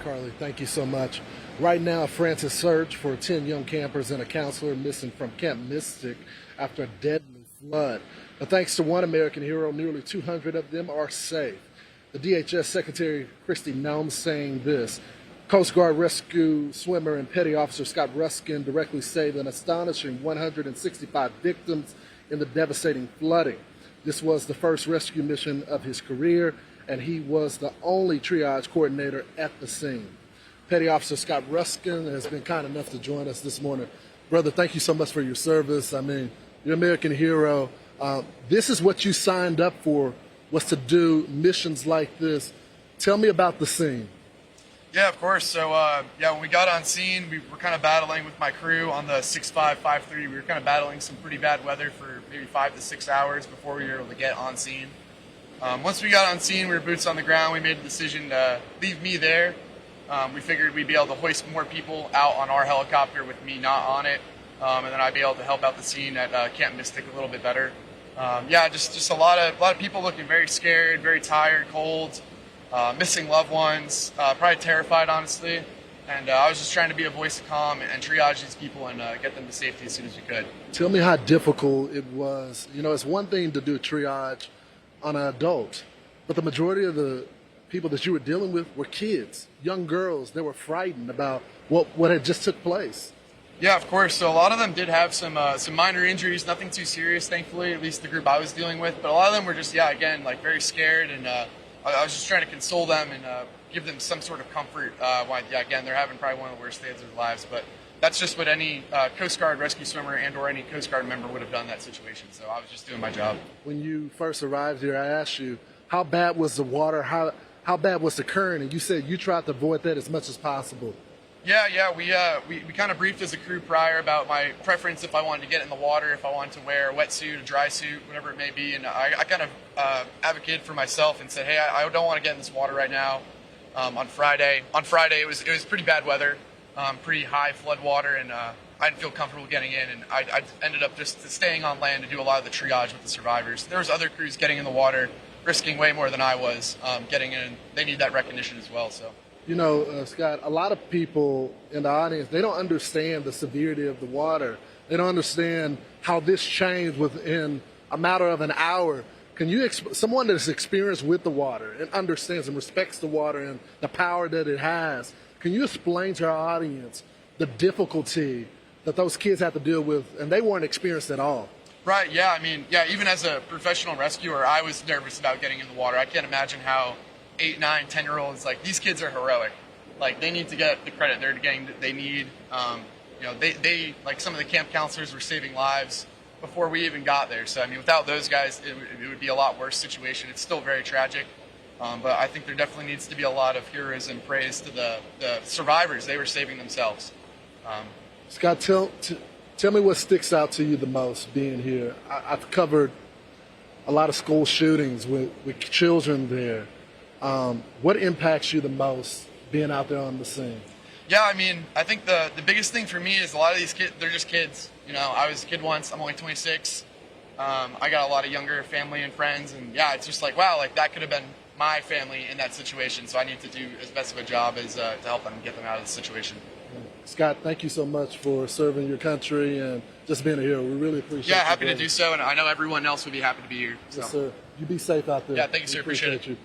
Carly, thank you so much. Right now, a frantic search for 10 young campers and a counselor missing from Camp Mystic after a deadly flood. But thanks to one American hero, nearly 200 of them are safe. The DHS Secretary Kristi Noem saying this: Coast Guard rescue swimmer and Petty Officer Scott Ruskan directly saved an astonishing 165 victims in the devastating flooding. This was the first rescue mission of his career, and he was the only triage coordinator at the scene. Petty Officer Scott Ruskan has been kind enough to join us this morning. Brother, thank you so much for your service. I mean, you're an American hero. This is what you signed up for, was to do missions like this. Tell me about the scene. Yeah, of course. So, when we got on scene, we were kind of battling with my crew on the 6553. We were kind of battling some pretty bad weather for maybe 5 to 6 hours before we were able to get on scene. Once we got on scene, we were boots on the ground. We made the decision to leave me there. We figured we'd be able to hoist more people out on our helicopter with me not on it, and then I'd be able to help out the scene at Camp Mystic a little bit better. Just a lot of people looking very scared, very tired, cold, missing loved ones, probably terrified, honestly. And I was just trying to be a voice of calm and triage these people and get them to safety as soon as we could. Tell me how difficult it was. You know, it's one thing to do triage on an adult, but the majority of the people that you were dealing with were kids, young girls. They were frightened about what had just took place. Yeah, of course. So a lot of them did have some minor injuries, nothing too serious, thankfully, at least the group I was dealing with. But a lot of them were just, very scared, and I was just trying to console them and give them some sort of comfort. They're having probably one of the worst days of their lives, but that's just what any Coast Guard rescue swimmer and or any Coast Guard member would have done in that situation. So I was just doing my job. When you first arrived here, I asked you, how bad was the water? How bad was the current? And you said you tried to avoid that as much as possible. Yeah. We kind of briefed as a crew prior about my preference if I wanted to get in the water, if I wanted to wear a wetsuit, a dry suit, whatever it may be. And I kind of advocated for myself and said, hey, I don't want to get in this water right now. On Friday, it was pretty bad weather, pretty high flood water, and I didn't feel comfortable getting in. And I ended up just staying on land to do a lot of the triage with the survivors. There was other crews getting in the water, risking way more than I was getting in. They need that recognition as well. So. You know, Scott, a lot of people in the audience, they don't understand the severity of the water. They don't understand how this changed within a matter of an hour. Can you, someone that's experienced with the water and understands and respects the water and the power that it has, can you explain to our audience the difficulty that those kids have to deal with, and they weren't experienced at all? Right, yeah. Even as a professional rescuer, I was nervous about getting in the water. I can't imagine how 8, 9, 10-year-olds, these kids are heroic. They need to get the credit they're getting that they need. They some of the camp counselors were saving lives before we even got there. So, without those guys, it would be a lot worse situation. It's still very tragic. But I think there definitely needs to be a lot of heroism, praise to the survivors. They were saving themselves. Scott, tell me what sticks out to you the most being here. I've covered a lot of school shootings with children there. What impacts you the most being out there on the scene? Yeah, I think the biggest thing for me is a lot of these kids, they're just kids. I was a kid once, I'm only 26. I got a lot of younger family and friends, and it's just wow, that could have been my family in that situation, so I need to do as best of a job as to help them get them out of the situation. Scott, thank you so much for serving your country and just being a hero. We really appreciate it. Yeah, happy to do so, and I know everyone else would be happy to be here. So. Yes, sir. You be safe out there. Yeah, thank you, sir. Appreciate it. You.